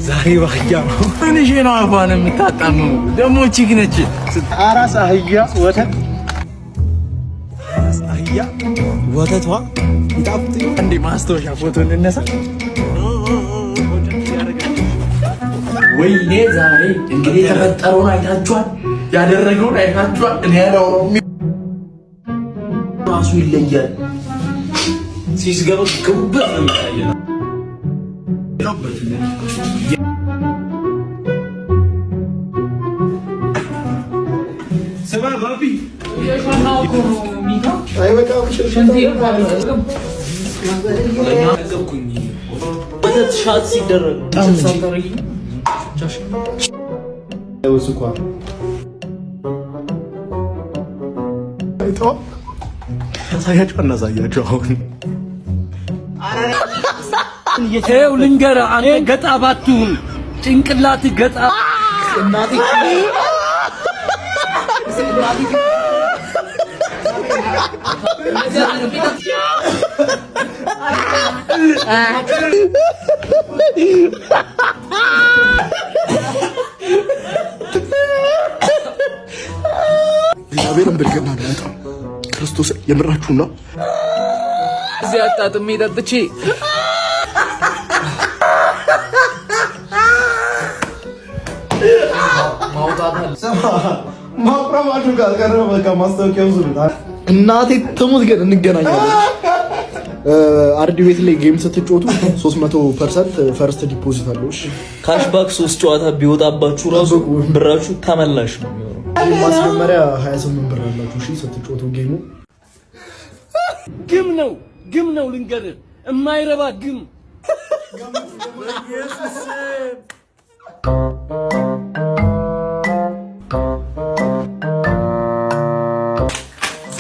ዛሬ ባህያ ነው እንጂ ነው አባን የምታጣመው ደግሞ ቺክ ነች። አራስ አህያ ወተት አራስ አህያ ወተቷ ይጣፍጥ። እንዴ ማስታወሻ ፎቶ እንነሳ። ወይኔ ዛሬ እንግዲህ የተፈጠረውን አይታችኋል፣ ያደረገውን አይታችኋል። እኔ ያለው ራሱ ይለያል። ሲስገበው ግብት ነው የሚታየው። ሰባ ባቢ የሻናው ኮሚታ አይበቃም። ሻት ሲደረግ ሳታረጊ እናሳያቸው። አሁን ይኸው ልንገርህ፣ አንተ ገጣ ባትሁን ጭንቅላት ገጣ እናቴ እግዚአብሔርን ብርግና በጣም ክርስቶስ የምራችሁ ነው። እዚህ አጣጥሜ ጠጥቼ ማውጣት ጋር ቀረ። በቃ ማስታወቂያው ዙሩት። እናቴ ትሙት ግን እንገናኛለን። አርዲ ቤት ላይ ጌም ስትጫወቱ 300% ፈርስት ዲፖዚት አለው። እሺ ካሽባክ 3 ጨዋታ ቢወጣባችሁ ራሱ ብራችሁ ተመላሽ ነው የሚሆነው። ማስጀመሪያ 28 ብር አላችሁ። እሺ ስትጫወቱ ጌሙ ግም ነው ልንገርህ፣ የማይረባ ግም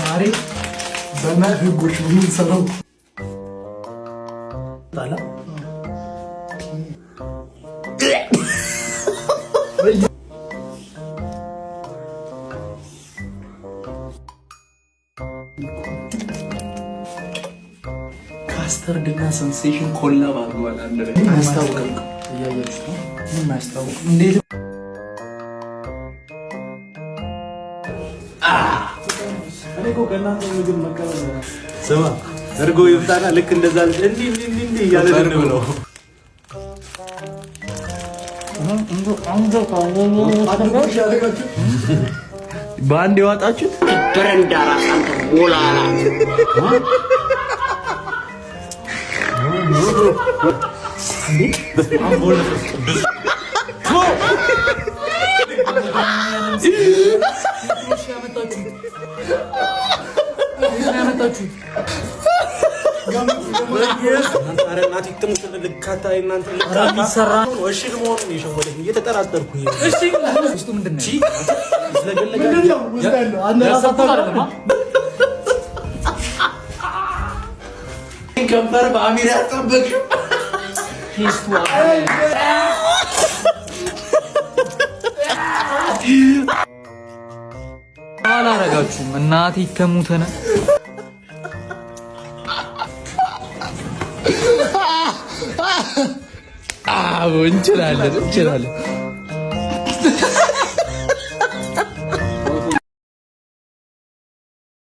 ዛሬ በእናትህ ህጎች ምን ሰራው ታላ ካስተርድና ሴንሴሽን ኮላብ አድርጓል። አንድ ላይ ማስታወቅ እያያችሁ ነው። ምን ማስታወቅ እንዴት እኮ ከእናንተ ምግብ መቀበል ስማ፣ እርጎ ይብጣና ልክ እንደዛ እንዲህ እያለ ነው። በአንድ የዋጣችሁት በረንዳ ራስ አንተ ቦላላ ከንፈር በአሚር ያጠበቅሽው አላረጋችሁም። እናቴ ተሙተነ እንችላለን